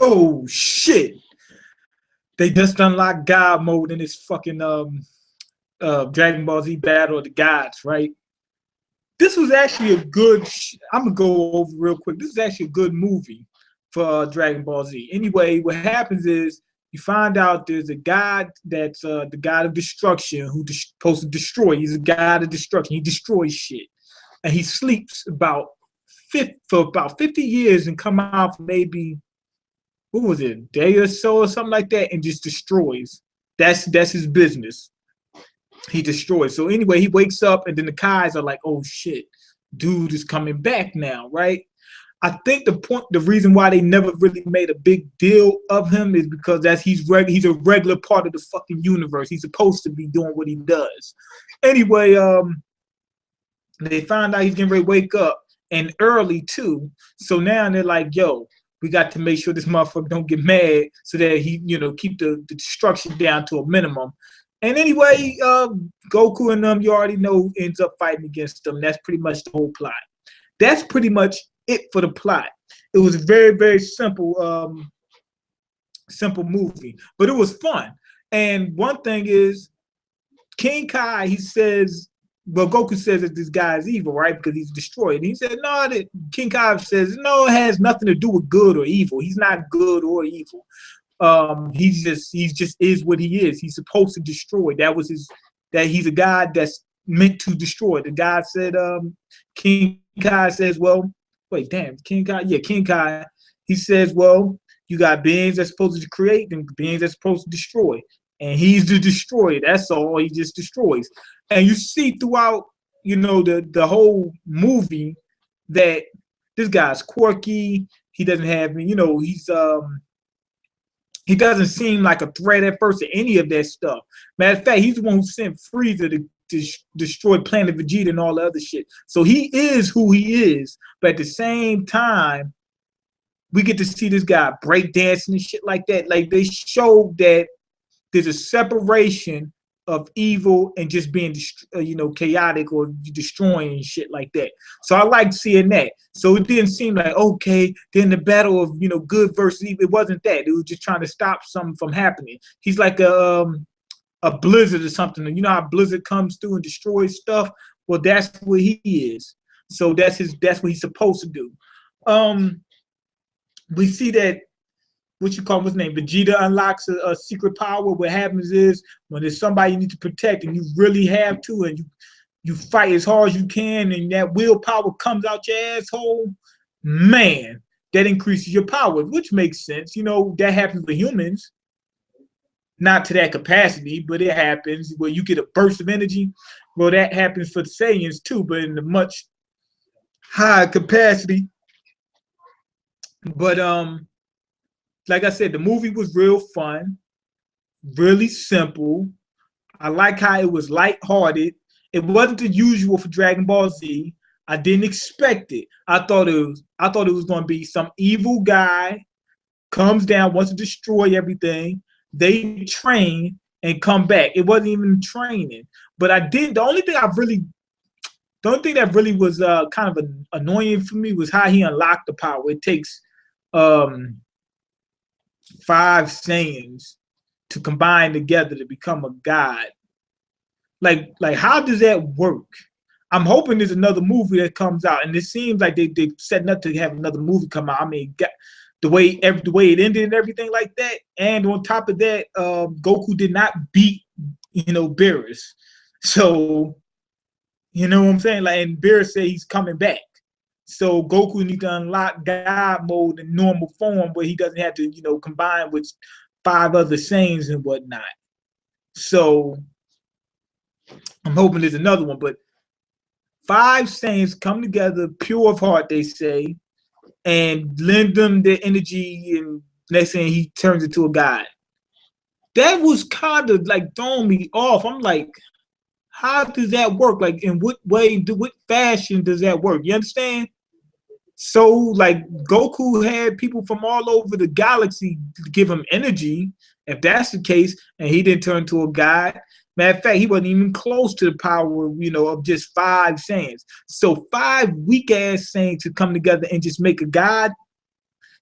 Oh shit! They just unlocked God mode in this fucking Dragon Ball Z Battle of the Gods, right? This was actually a good. I'm gonna go over real quick. This is actually a good movie for Dragon Ball Z. Anyway, what happens is you find out there's a god that's the god of destruction who's supposed to destroy. He's a god of destruction. He destroys shit, and he sleeps for about 50 years and come out for maybe what was it, a day or so or something like that, and just destroys. That's his business. He destroys. So anyway, he wakes up, and then the Kais are like, "Oh shit, dude is coming back now, right?" I think the reason why they never really made a big deal of him is because he's a regular part of the fucking universe. He's supposed to be doing what he does. Anyway, they find out he's getting ready to wake up and early too. So now they're like, "Yo, we got to make sure this motherfucker don't get mad so that he, keep the destruction down to a minimum." And anyway, Goku and them, you already know, ends up fighting against them. That's pretty much the whole plot. That's pretty much it for the plot. It was a very, very simple, simple movie, but it was fun. And one thing is, King Kai, he says, well, Goku says that this guy is evil, right? Because he's destroyed. And he said, no, King Kai says, no, it has nothing to do with good or evil. He's not good or evil. He just is what he is. He's supposed to destroy. That he's a god that's meant to destroy. The god said, King Kai says, well, wait, damn, King Kai, yeah, King Kai, he says, well, you got beings that's supposed to create and beings that's supposed to destroy. And he's the destroyer. That's all. He just destroys. And you see throughout, the whole movie that this guy's quirky. He doesn't have, he doesn't seem like a threat at first to any of that stuff. Matter of fact, he's the one who sent Frieza to destroy Planet Vegeta and all the other shit. So he is who he is. But at the same time, we get to see this guy breakdancing and shit like that. Like, they show that there's a separation of evil and just being, chaotic or destroying and shit like that. So I liked seeing that. So it didn't seem like, okay, then the battle of, good versus evil. It wasn't that. It was just trying to stop something from happening. He's like a blizzard or something. You know how blizzard comes through and destroys stuff? Well, that's what he is. So that's what he's supposed to do. We see that what's name? Vegeta unlocks a secret power. What happens is when there's somebody you need to protect and you really have to, and you fight as hard as you can, and that willpower comes out your asshole, man, that increases your power, which makes sense. That happens with humans. Not to that capacity, but it happens where you get a burst of energy. Well, that happens for the Saiyans too, but in a much higher capacity. But like I said, the movie was real fun, really simple. I like how it was lighthearted. It wasn't the usual for Dragon Ball Z. I didn't expect it. I thought it was going to be some evil guy comes down, wants to destroy everything. They train and come back. It wasn't even training. But the only thing that really was kind of annoying for me was how he unlocked the power. It takes 5 Saiyans to combine together to become a god. Like how does that work? I'm hoping there's another movie that comes out, and it seems like they're setting up to have another movie come out. I mean, the way it ended and everything like that, and on top of that, Goku did not beat Beerus, so you know what I'm saying. Like, and Beerus said he's coming back. So Goku needs to unlock God mode in normal form where he doesn't have to, combine with 5 other Saiyans and whatnot. So I'm hoping there's another one. But 5 Saiyans come together, pure of heart, they say, and lend them their energy, and next thing he turns into a god. That was kind of like throwing me off. I'm like, how does that work? Like, in what fashion does that work? You understand? So, like, Goku had people from all over the galaxy give him energy, if that's the case, and he didn't turn to a god. Matter of fact, he wasn't even close to the power, of just 5 Saiyans. So 5 weak-ass Saiyans to come together and just make a god,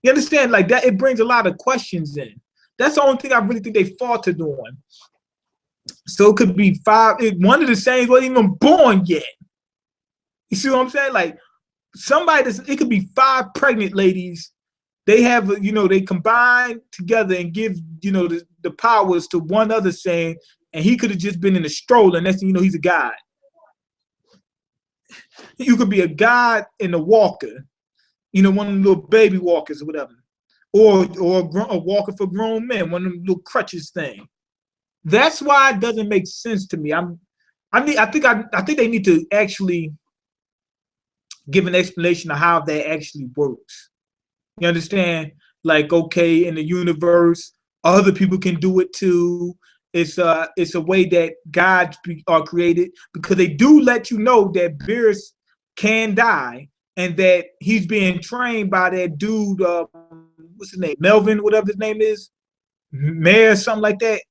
You understand? Like that, it brings a lot of questions in. That's the only thing I really think they faltered on. So it could be five. One of the Saiyans wasn't even born yet. You see what I'm saying? Like somebody that's, it could be five pregnant ladies. They have, you know, they combine together and give, you know, the powers to one other Saiyan, and he could have just been in a stroller. And next thing you know, he's a god. You could be a god in a walker, you know, one of them little baby walkers or whatever, or a walker for grown men, one of them little crutches thing. That's why it doesn't make sense to me. I think they need to actually give an explanation of how that actually works. You understand? Like, okay, in the universe, other people can do it too. It's a way that gods are created, because they do let you know that Beerus can die and that he's being trained by that dude. What's his name? Melvin, whatever his name is, Mayor, something like that.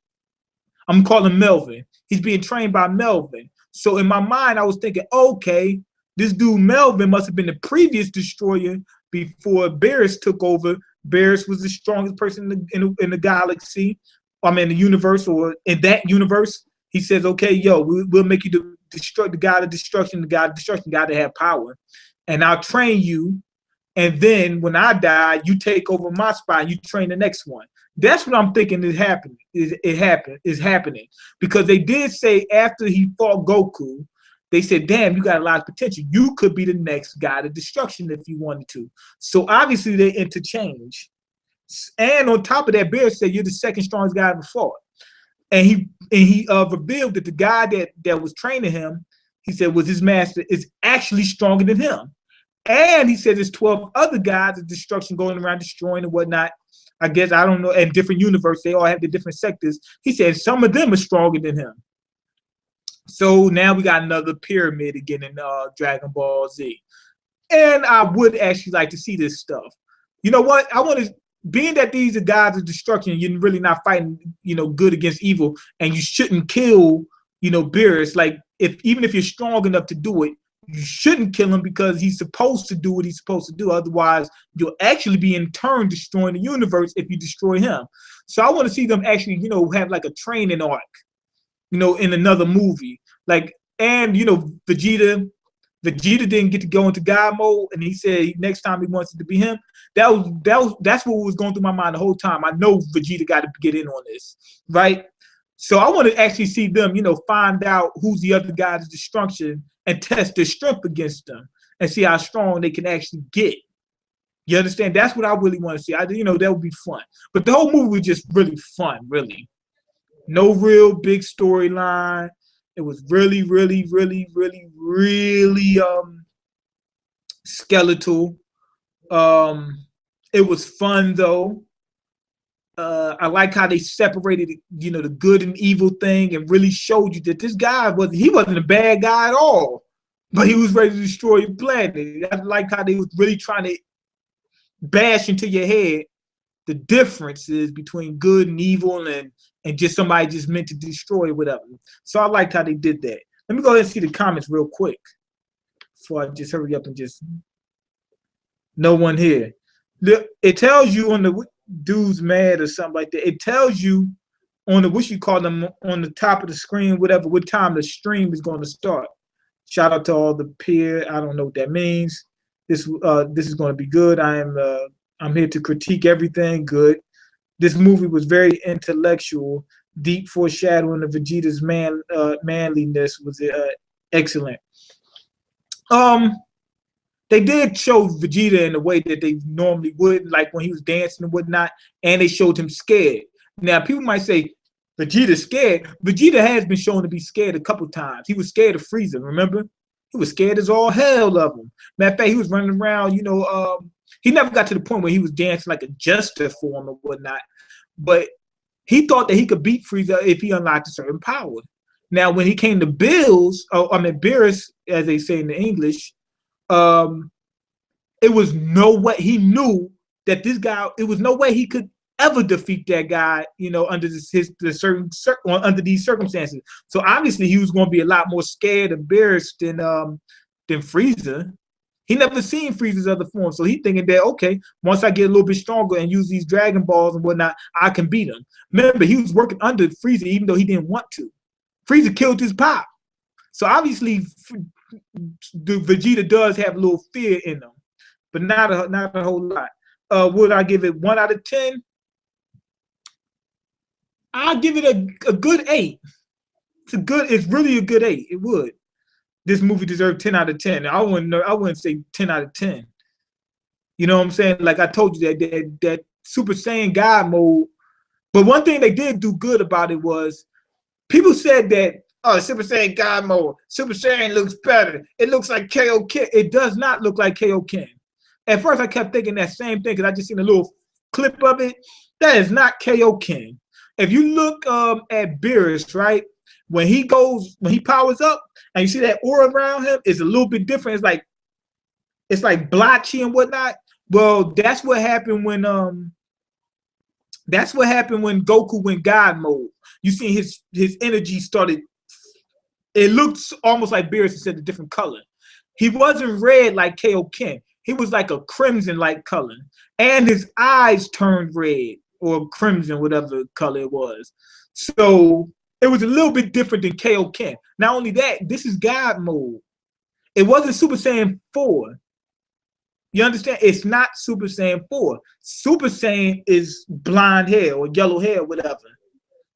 I'm calling Melvin. He's being trained by Melvin. So in my mind, I was thinking, okay, this dude Melvin must have been the previous destroyer before Beerus took over. Beerus was the strongest person in the galaxy. I mean, the universe, or in that universe. He says, okay, yo, we'll make you the god of destruction, the god of destruction, god to have power. And I'll train you. And then when I die, you take over my spot and you train the next one. That's what I'm thinking is happening. Is happening. Because they did say after he fought Goku, they said, damn, you got a lot of potential. You could be the next god of destruction if you wanted to. So obviously they interchange. And on top of that, Bear said, you're the second strongest guy I ever fought. And he revealed that the guy that was training him, he said, was his master, is actually stronger than him. And he said there's 12 other gods of destruction going around destroying and whatnot. I guess, I don't know, in different universe, they all have the different sectors. He said some of them are stronger than him. So now we got another pyramid again in Dragon Ball Z. And I would actually like to see this stuff. You know what? I want to, being that these are gods of destruction, you're really not fighting, you know, good against evil, and you shouldn't kill, you know, Beerus. Like, even if you're strong enough to do it, you shouldn't kill him because he's supposed to do what he's supposed to do. Otherwise, you'll actually be in turn destroying the universe if you destroy him. So I want to see them actually, you know, have like a training arc, you know, in another movie. Like, and, you know, Vegeta didn't get to go into God mode, and he said next time he wants it to be him. That's what was going through my mind the whole time. I know Vegeta got to get in on this, right? So I want to actually see them, you know, find out who's the other guy's destruction and test their strength against them and see how strong they can actually get. You understand? That's what I really want to see. You know, that would be fun. But the whole movie was just really fun, really. No real big storyline. It was really, really, really, really, really skeletal. It was fun though. I like how they separated, you know, the good and evil thing, and really showed you that this guy wasn't a bad guy at all, but he was ready to destroy your planet. I like how they was really trying to bash into your head the differences between good and evil, and just somebody just meant to destroy whatever. So I liked how they did that. Let me go ahead and see the comments real quick before I just hurry up and just. No one here. It tells you on the dude's mad or something like that. It tells you on the, what you call them, on the top of the screen, whatever, what time the stream is going to start. Shout out to all the peer. I don't know what that means. This is going to be good. I'm here to critique everything. Good. This movie was very intellectual. Deep foreshadowing of Vegeta's manliness was excellent. They did show Vegeta in the way that they normally would, like when he was dancing and whatnot, and they showed him scared. Now, people might say, Vegeta's scared. Vegeta has been shown to be scared a couple times. He was scared of Frieza, remember? He was scared as all hell of him. Matter of fact, he was running around, you know, he never got to the point where he was dancing like a jester for him or whatnot, but he thought that he could beat Frieza if he unlocked a certain power. Now, when he came to Beerus, as they say in the English, it was no way he knew that this guy. It was no way he could ever defeat that guy, you know, under under these circumstances. So obviously, he was going to be a lot more scared of Beerus than Frieza. He never seen Frieza's other form, so he thinking that, okay, once I get a little bit stronger and use these Dragon Balls and whatnot, I can beat him. Remember, he was working under Frieza even though he didn't want to. Frieza killed his pop. So obviously, the Vegeta does have a little fear in him, but not a whole lot. Would I give it 1 out of 10? I'll give it a good 8. It's really a good 8. It would. This movie deserved 10 out of 10. I wouldn't say 10 out of 10. You know what I'm saying? Like I told you, that Super Saiyan God mode. But one thing they did do good about it was people said that, oh, Super Saiyan God mode, Super Saiyan looks better. It looks like Kaioken. It does not look like Kaioken. At first, I kept thinking that same thing because I just seen a little clip of it. That is not Kaioken. If you look at Beerus, right, when he powers up, and you see that aura around him, is a little bit different. It's like blotchy and whatnot. Well, that's what happened when Goku went God mode. You see his energy started. It looks almost like Beerus instead of a different color. He wasn't red like Kaioken. He was like a crimson-like color, and his eyes turned red or crimson, whatever color it was. So it was a little bit different than Kaioken. Not only that, this is God mode. It wasn't Super Saiyan 4. You understand? It's not Super Saiyan 4. Super Saiyan is blonde hair or yellow hair, whatever.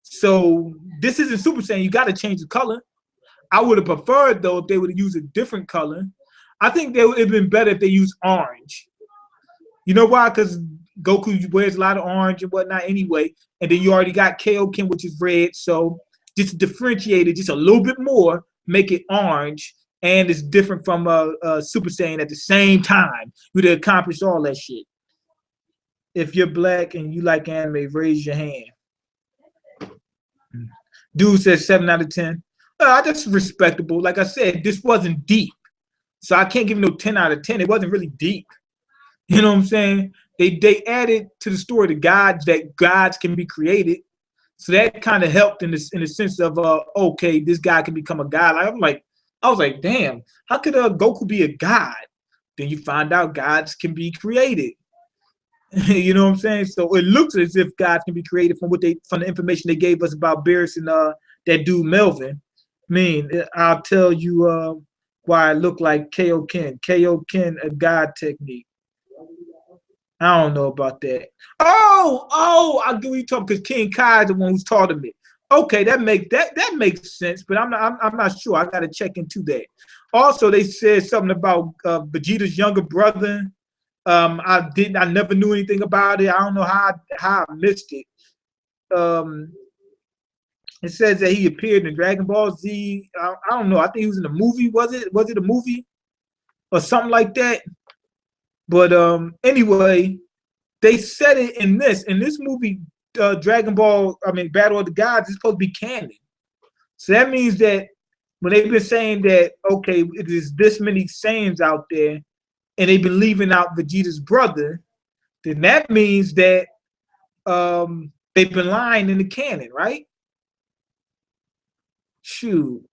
So this isn't Super Saiyan. You got to change the color. I would have preferred, though, if they would have used a different color. I think it would have been better if they used orange. You know why? Because Goku wears a lot of orange and whatnot anyway. And then you already got Kaioken, which is red. So just differentiate it just a little bit more, make it orange. And it's different from Super Saiyan at the same time. You'd have accomplished all that shit. If you're black and you like anime, raise your hand. Dude says 7 out of 10. That's respectable. Like I said, this wasn't deep. So I can't give no 10 out of 10. It wasn't really deep. You know what I'm saying? They added to the story that gods can be created. So that kind of helped in the sense of okay, this guy can become a god. I was like, damn, how could Goku be a god? Then you find out gods can be created. You know what I'm saying? So it looks as if gods can be created from the information they gave us about Beerus and that dude Melvin. I mean, I'll tell you why it looked like Kaioken. Kaioken, a god technique. I don't know about that. Oh, I get what you're talking, because King Kai is the one who's taught him it. Okay, that makes sense, but I'm not sure. I gotta check into that. Also, they said something about Vegeta's younger brother. I never knew anything about it. I don't know how I missed it. It says that he appeared in Dragon Ball Z. I don't know. I think he was in a movie. Was it a movie or something like that? But anyway, they said it in this movie, Dragon Ball. I mean, Battle of the Gods is supposed to be canon. So that means that when they've been saying that, okay, there's this many Saiyans out there, and they've been leaving out Vegeta's brother, then that means that they've been lying in the canon, right? Shoot.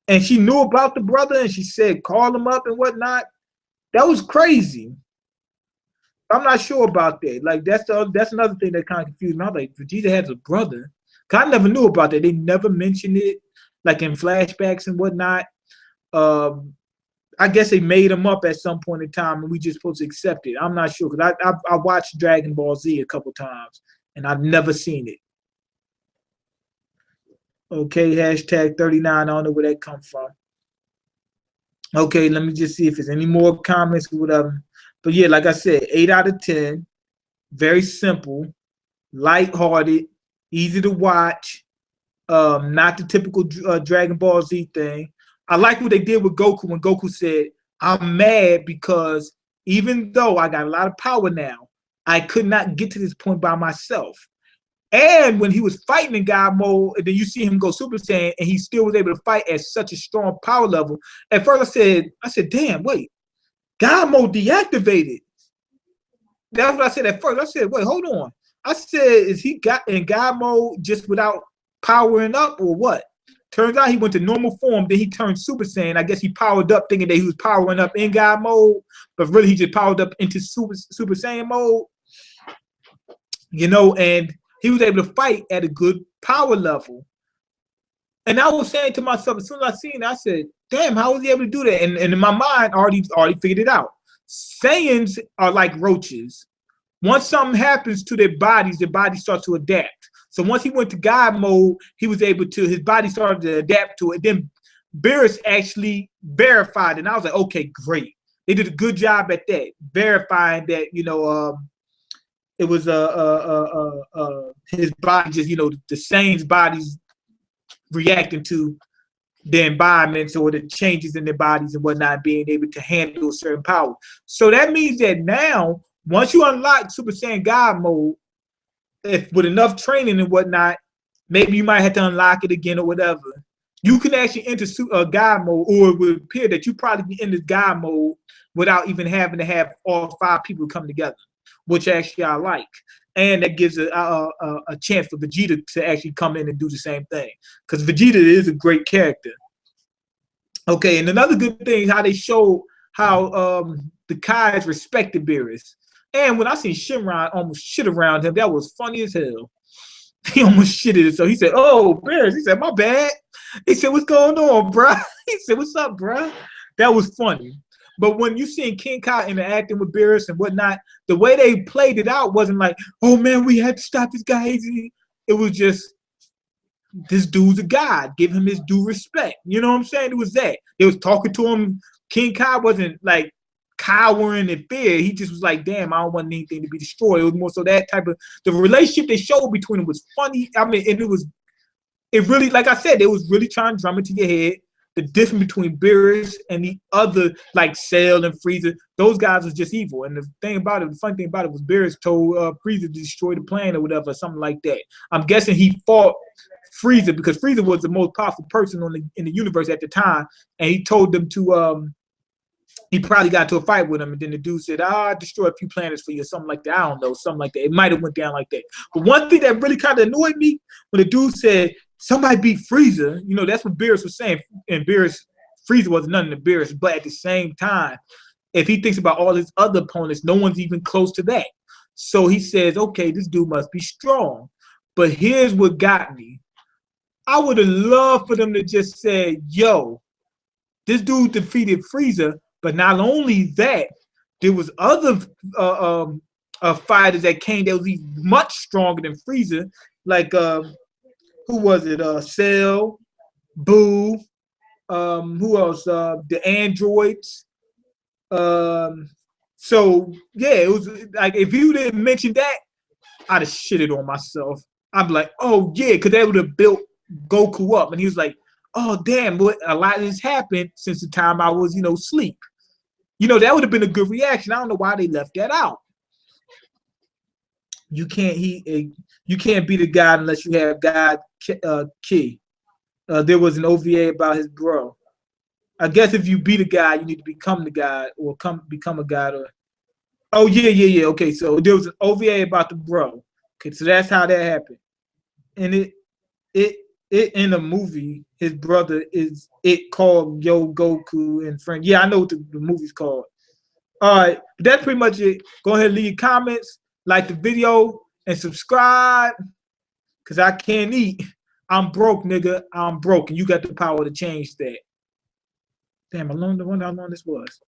And she knew about the brother, and she said, call him up and whatnot. That was crazy. I'm not sure about that. Like, that's another thing that kind of confused me. I was like, Vegeta has a brother. Cause I never knew about that. They never mentioned it, like in flashbacks and whatnot. I guess they made him up at some point in time, and we just supposed to accept it. I'm not sure, because I watched Dragon Ball Z a couple times, and I've never seen it. Okay, hashtag 39. I don't know where that comes from. Okay, let me just see if there's any more comments or whatever. But yeah, like I said, 8 out of 10. Very simple, lighthearted, easy to watch. Not the typical Dragon Ball Z thing. I like what they did with Goku when Goku said, I'm mad because even though I got a lot of power now, I could not get to this point by myself. And when he was fighting in God mode, and then you see him go Super Saiyan, and he still was able to fight at such a strong power level. At first I said, damn, wait, God mode deactivated. That's what I said at first. I said, wait, hold on. I said, is he got in God mode just without powering up or what? Turns out he went to normal form, then he turned Super Saiyan. I guess he powered up thinking that he was powering up in God mode, but really he just powered up into Super Saiyan mode. You know, and he was able to fight at a good power level. And I was saying to myself, as soon as I seen it, I said, damn, how was he able to do that? And in my mind, I already figured it out. Saiyans are like roaches. Once something happens to their body starts to adapt. So once he went to God mode, he was able to, his body started to adapt to it. Then Beerus actually verified it. And I was like, okay, great. They did a good job at that, verifying that, you know, it was his body just, you know, the Saiyan's body's reacting to the environments or the changes in their bodies and whatnot, being able to handle certain power. So that means that now, once you unlock Super Saiyan God mode, if with enough training and whatnot, maybe you might have to unlock it again or whatever. You can actually enter God mode, or it would appear that you probably be in this God mode without even having to have all 5 people come together, which actually I like. And that gives a chance for Vegeta to actually come in and do the same thing. Because Vegeta is a great character. Okay, and another good thing is how they show how the Kais respected Beerus. And when I seen Shinron almost shit around him, that was funny as hell. He almost shitted it. So he said, oh, Beerus. He said, my bad. He said, what's going on, bro? He said, what's up, bro? That was funny. But when you seen King Kai interacting with Beerus and whatnot, the way they played it out wasn't like, oh man, we had to stop this guy. It was just, this dude's a god. Give him his due respect. You know what I'm saying? It was that. They was talking to him. King Kai wasn't like cowering in fear. He just was like, damn, I don't want anything to be destroyed. It was more so that type of, the relationship they showed between them was funny. I mean, and it really, like I said, they was really trying to drum it to your head. The difference between Beerus and the other, like Cell and Frieza, those guys was just evil. And the thing about it, the funny thing about it was Beerus told Frieza to destroy the planet or whatever, something like that. I'm guessing he fought Frieza because Frieza was the most powerful person in the universe at the time, and he told them to he probably got into a fight with him, and then the dude said, I'll destroy a few planets for you, or something like that. I don't know, something like that. It might have went down like that. But one thing that really kind of annoyed me when the dude said, somebody beat Frieza, you know, that's what Beerus was saying. And Frieza wasn't nothing to Beerus, but at the same time, if he thinks about all his other opponents, no one's even close to that. So he says, okay, this dude must be strong. But here's what got me. I would have loved for them to just say, yo, this dude defeated Frieza, but not only that, there was other fighters that came that was even much stronger than Frieza, like who was it? Cell, Boo, who else? The androids. So yeah, it was like if you didn't mention that, I'd have shitted on myself. I'd be like, oh yeah, because they would have built Goku up, and he was like, oh damn, but a lot has happened since the time I was, you know, asleep. You know, that would have been a good reaction. I don't know why they left that out. You can't beat a god unless you have God key. There was an OVA about his bro. I guess if you beat a god, you need to become the god or become a god. Or oh yeah. Okay, so there was an OVA about the bro. Okay, so that's how that happened. And it in the movie, his brother is called Yo Goku and friend. Yeah, I know what the movie's called. All right, but that's pretty much it. Go ahead and leave comments, like the video, and subscribe. Cause I can't eat. I'm broke, nigga. I'm broke, and you got the power to change that. Damn, I wonder how long this was.